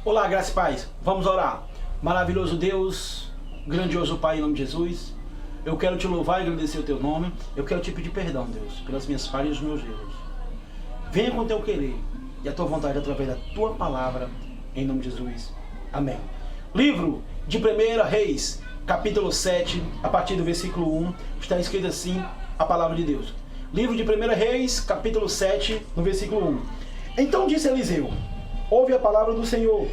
Olá, graça e paz. Vamos orar. Maravilhoso Deus, grandioso Pai, em nome de Jesus, eu quero te louvar e agradecer o teu nome. Eu quero te pedir perdão, Deus, pelas minhas falhas e os meus erros. Venha com o teu querer e a tua vontade através da tua palavra, em nome de Jesus. Amém. Livro de 1 Reis, capítulo 7, a partir do versículo 1, está escrito assim a palavra de Deus. Livro de 1 Reis, capítulo 7, no versículo 1. Então disse Eliseu: ouve a palavra do Senhor.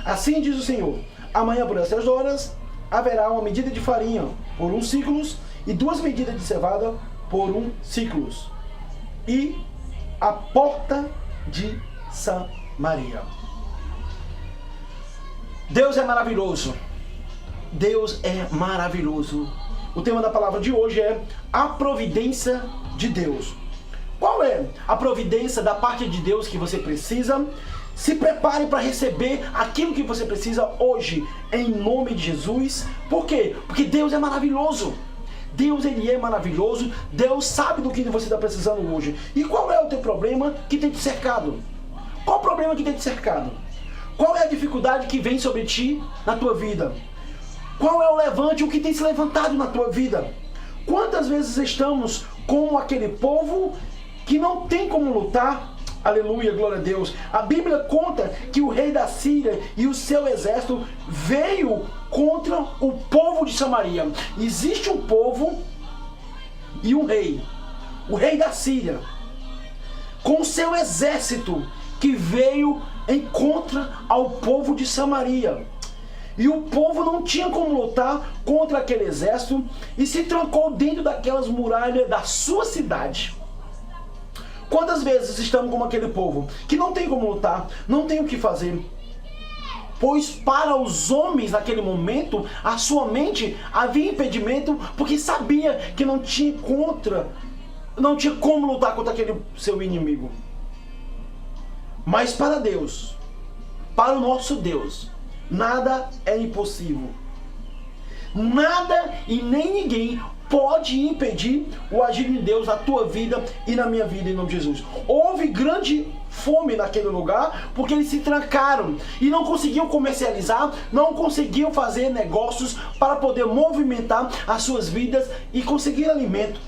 Assim diz o Senhor: amanhã por essas horas haverá uma medida de farinha por 1 ciclos e 2 medidas de cevada por 1 ciclos. E a porta de Samaria. Deus é maravilhoso. Deus é maravilhoso. O tema da palavra de hoje é a providência de Deus. Qual é a providência da parte de Deus que você precisa? Se prepare para receber aquilo que você precisa hoje, em nome de Jesus. Por quê? Porque Deus é maravilhoso. Deus, Ele é maravilhoso. Deus sabe do que você está precisando hoje. E qual é o teu problema que tem te cercado? Qual o problema que tem te cercado? Qual é a dificuldade que vem sobre ti na tua vida? Qual é o levante, o que tem se levantado na tua vida? Quantas vezes estamos como aquele povo que não tem como lutar? Aleluia, glória a Deus. A Bíblia conta que o rei da Síria e o seu exército veio contra o povo de Samaria. Existe um povo e um rei. O rei da Síria, com o seu exército, que veio em contra ao povo de Samaria. E o povo não tinha como lutar contra aquele exército e se trancou dentro daquelas muralhas da sua cidade. Quantas vezes estamos como aquele povo que não tem como lutar, não tem o que fazer? Pois para os homens naquele momento, a sua mente havia impedimento, porque sabia que não tinha como lutar contra aquele seu inimigo. Mas para Deus, para o nosso Deus, nada é impossível. Nada e nem ninguém pode impedir o agir de Deus na tua vida e na minha vida, em nome de Jesus. Houve grande fome naquele lugar, porque eles se trancaram e não conseguiam comercializar, não conseguiam fazer negócios para poder movimentar as suas vidas e conseguir alimento.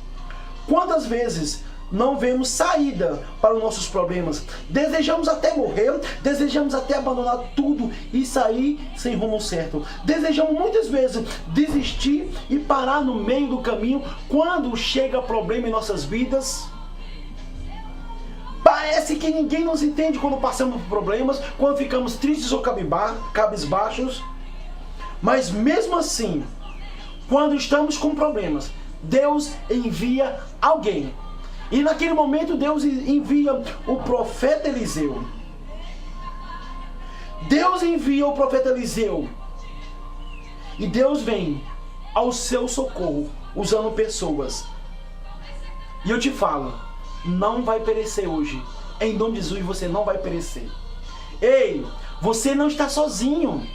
Quantas vezes não vemos saída para os nossos problemas? Desejamos até morrer, desejamos até abandonar tudo e sair sem rumo certo. Desejamos muitas vezes desistir e parar no meio do caminho quando chega problema em nossas vidas. Parece que ninguém nos entende quando passamos por problemas, quando ficamos tristes ou cabisbaixos. Mas mesmo assim, quando estamos com problemas, Deus envia alguém. E naquele momento Deus envia o profeta Eliseu. Deus envia o profeta Eliseu. E Deus vem ao seu socorro, usando pessoas. E eu te falo, não vai perecer hoje. Em nome de Jesus, você não vai perecer. Ei, você não está sozinho.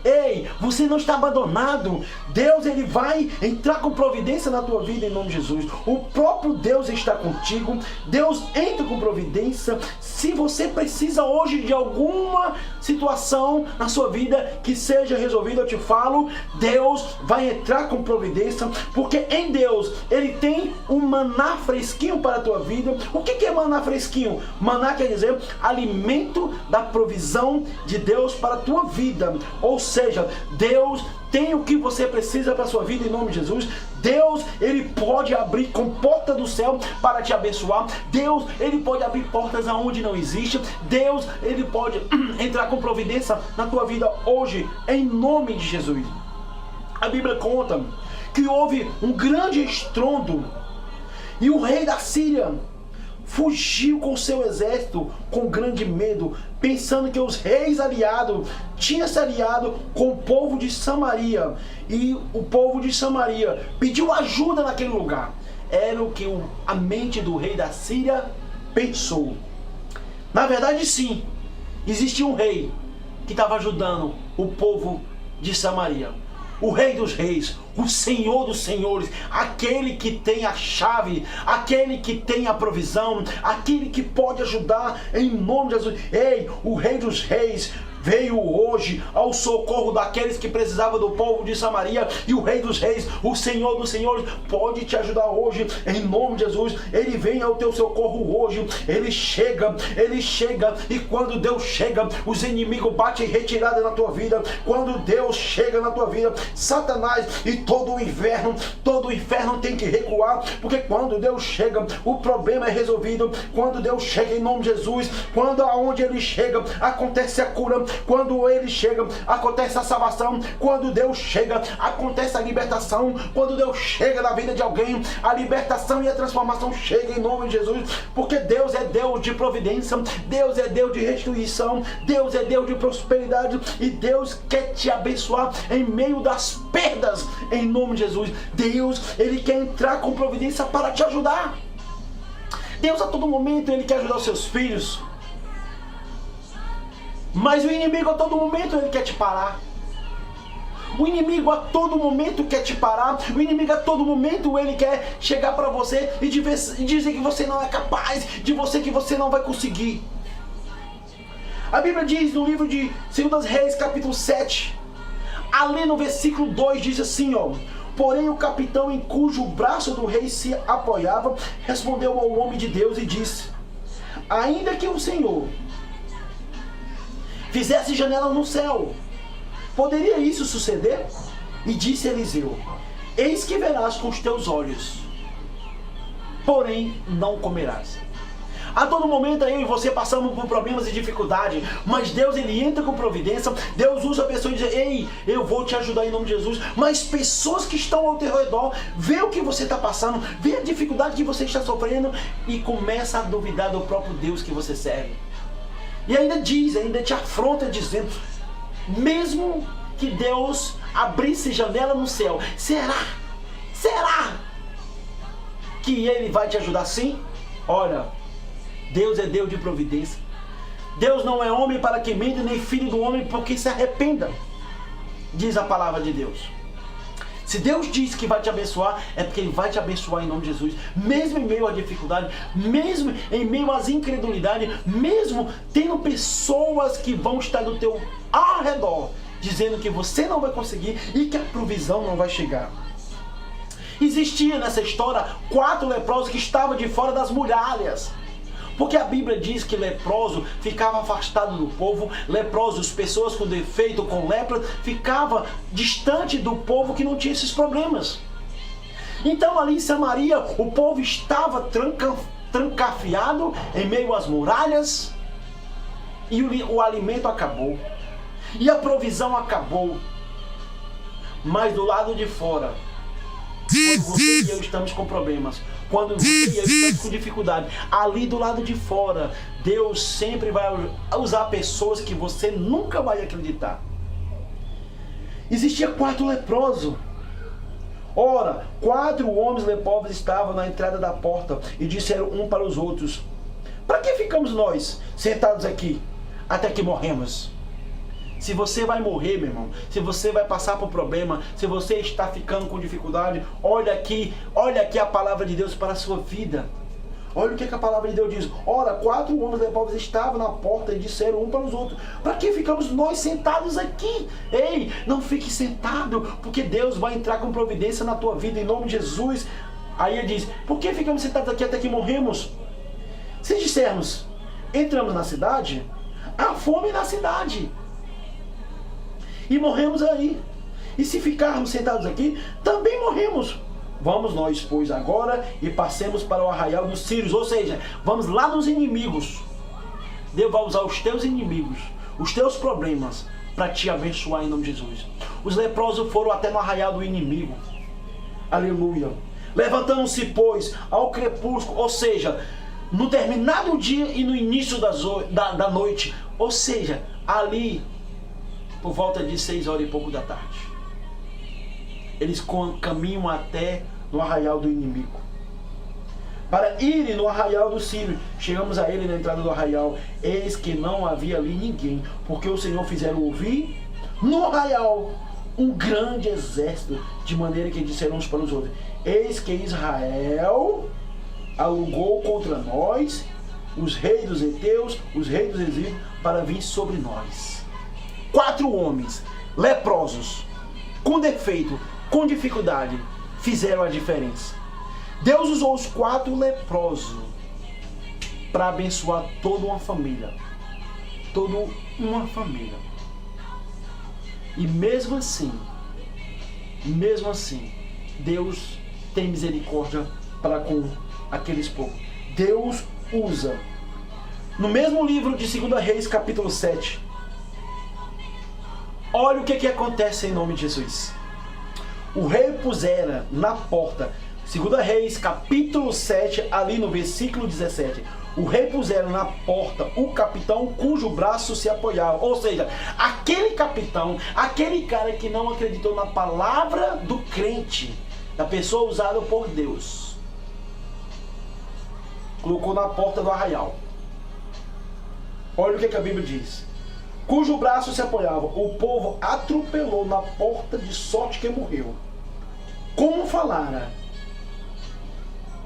Ei, você não está abandonado. Deus, Ele vai entrar com providência na tua vida, em nome de Jesus. O próprio Deus está contigo. Deus entra com providência. Se você precisa hoje de alguma situação na sua vida que seja resolvida, eu te falo, Deus vai entrar com providência, porque em Deus Ele tem um maná fresquinho para a tua vida. O que é maná fresquinho? Maná quer dizer alimento da provisão de Deus para a tua vida. Ou seja, Deus tem o que você precisa para a sua vida, em nome de Jesus. Deus, Ele pode abrir com porta do céu para te abençoar. Deus, Ele pode abrir portas aonde não existe. Deus, Ele pode entrar com providência na tua vida hoje, em nome de Jesus. A Bíblia conta que houve um grande estrondo e o rei da Síria fugiu com seu exército com grande medo, pensando que os reis aliados tinham se aliado com o povo de Samaria. E o povo de Samaria pediu ajuda naquele lugar. Era o que a mente do rei da Síria pensou. Na verdade, sim, existia um rei que estava ajudando o povo de Samaria. O Rei dos Reis, o Senhor dos Senhores, aquele que tem a chave, aquele que tem a provisão, aquele que pode ajudar em nome de Jesus. Ei, o Rei dos Reis veio hoje ao socorro daqueles que precisavam do povo de Samaria, e o Rei dos Reis, o Senhor dos Senhores, pode te ajudar hoje, em nome de Jesus. Ele vem ao teu socorro hoje, ele chega, e quando Deus chega, os inimigos batem retirada na tua vida. Quando Deus chega na tua vida, Satanás e todo o inferno tem que recuar, porque quando Deus chega, o problema é resolvido. Quando Deus chega, em nome de Jesus, quando aonde ele chega, acontece a cura. Quando ele chega, acontece a salvação. Quando Deus chega, acontece a libertação. Quando Deus chega na vida de alguém, a libertação e a transformação chega em nome de Jesus, porque Deus é Deus de providência, Deus é Deus de restituição, Deus é Deus de prosperidade, e Deus quer te abençoar em meio das perdas, em nome de Jesus. Deus, ele quer entrar com providência para te ajudar. Deus, a todo momento, ele quer ajudar os seus filhos, mas o inimigo a todo momento ele quer te parar. O inimigo a todo momento quer te parar. O inimigo a todo momento ele quer chegar para você e dizer que você não é capaz, que você não vai conseguir. A Bíblia diz no livro de 2 Reis, capítulo 7, ali no versículo 2, diz assim, ó: porém o capitão em cujo braço do rei se apoiava, respondeu ao homem de Deus e disse: ainda que o Senhor fizesse janela no céu, poderia isso suceder? E disse Eliseu: eis que verás com os teus olhos, porém não comerás. A todo momento eu e você passamos por problemas e dificuldade, mas Deus ele entra com providência. Deus usa a pessoa e diz: ei, eu vou te ajudar em nome de Jesus. Mas pessoas que estão ao teu redor vê o que você está passando, vê a dificuldade que você está sofrendo e começa a duvidar do próprio Deus que você serve. E ainda te afronta dizendo: mesmo que Deus abrisse janela no céu, será que ele vai te ajudar sim? Olha, Deus é Deus de providência. Deus não é homem para que mente, nem filho do homem porque se arrependa, diz a palavra de Deus. Se Deus diz que vai te abençoar, é porque ele vai te abençoar em nome de Jesus. Mesmo em meio à dificuldade, mesmo em meio às incredulidades, mesmo tendo pessoas que vão estar do teu ao redor, dizendo que você não vai conseguir e que a provisão não vai chegar. Existia nessa história 4 leprosos que estavam de fora das muralhas. Porque a Bíblia diz que leproso ficava afastado do povo, leprosos, pessoas com defeito, com lepra, ficava distante do povo que não tinha esses problemas. Então ali em Samaria, o povo estava trancafiado em meio às muralhas, e o alimento acabou, e a provisão acabou. Mas do lado de fora, quando você e eu estamos com problemas, quando você e eu estamos com dificuldade, ali do lado de fora, Deus sempre vai usar pessoas que você nunca vai acreditar. Existia 4 leprosos. Ora, 4 homens leprosos estavam na entrada da porta e disseram um para os outros: para que ficamos nós sentados aqui até que morremos? Se você vai morrer, meu irmão, se você vai passar por problema, se você está ficando com dificuldade, olha aqui a palavra de Deus para a sua vida. Olha o que a palavra de Deus diz. Ora, 4 homens leprosos estavam na porta e disseram um para os outros: para que ficamos nós sentados aqui? Ei, não fique sentado, porque Deus vai entrar com providência na tua vida em nome de Jesus. Aí ele diz: por que ficamos sentados aqui até que morremos? Se dissermos: entramos na cidade, há fome na cidade, e morremos aí. E se ficarmos sentados aqui, também morremos. Vamos nós, pois, agora e passemos para o arraial dos sírios. Ou seja, vamos lá nos inimigos. Deus vai usar os teus inimigos, os teus problemas, para te abençoar em nome de Jesus. Os leprosos foram até no arraial do inimigo. Aleluia. Levantando-se, pois, ao crepúsculo, ou seja, no terminado dia e no início da noite. Ou seja, ali por volta de 6 horas e pouco da tarde, eles caminham até no arraial do inimigo, para irem no arraial do Sírio. Chegamos a ele na entrada do arraial, eis que não havia ali ninguém, porque o Senhor fizeram ouvir no arraial um grande exército, de maneira que disseram uns para os outros: eis que Israel alugou contra nós os reis dos heteus, os reis dos egípcios, para vir sobre nós. 4 homens leprosos, com defeito, com dificuldade, fizeram a diferença. Deus usou os 4 leprosos para abençoar toda uma família. Toda uma família. E mesmo assim, Deus tem misericórdia para com aqueles povos. Deus usa. No mesmo livro de 2 Reis, capítulo 7, olha o que acontece em nome de Jesus. O rei pusera na porta, 2 Reis, capítulo 7, ali no versículo 17. O rei pusera na porta o capitão cujo braço se apoiava. Ou seja, aquele capitão, aquele cara que não acreditou na palavra do crente, da pessoa usada por Deus, colocou na porta do arraial. Olha o que a Bíblia diz. Cujo braço se apoiava, o povo atropelou na porta de sorte que morreu. Como falara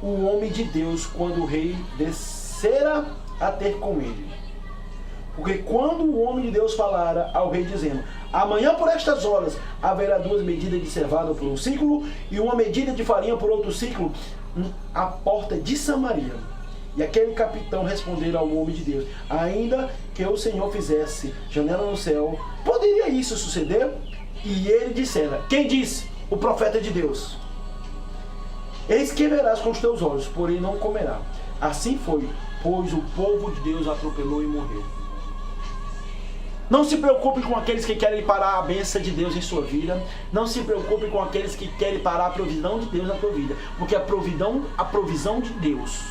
o homem de Deus quando o rei descera a ter com ele? Porque quando o homem de Deus falara ao rei dizendo: amanhã por estas horas haverá 2 medidas de cevada por um ciclo e uma medida de farinha por outro ciclo, à porta de Samaria. E aquele capitão respondeu ao homem de Deus: ainda que o Senhor fizesse janela no céu, poderia isso suceder? E ele dissera: quem disse? O profeta de Deus. Eis que verás com os teus olhos, porém não comerá. Assim foi, pois o povo de Deus atropelou e morreu. Não se preocupe com aqueles que querem parar a bênção de Deus em sua vida. Não se preocupe com aqueles que querem parar a provisão de Deus na tua vida. Porque a provisão de Deus,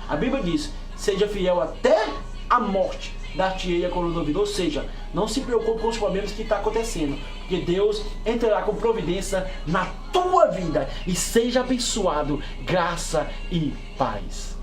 a Bíblia diz: seja fiel até a morte, dar-te-ei a coroa da vida. Ou seja, não se preocupe com os problemas que estão acontecendo, porque Deus entrará com providência na tua vida. E seja abençoado, graça e paz.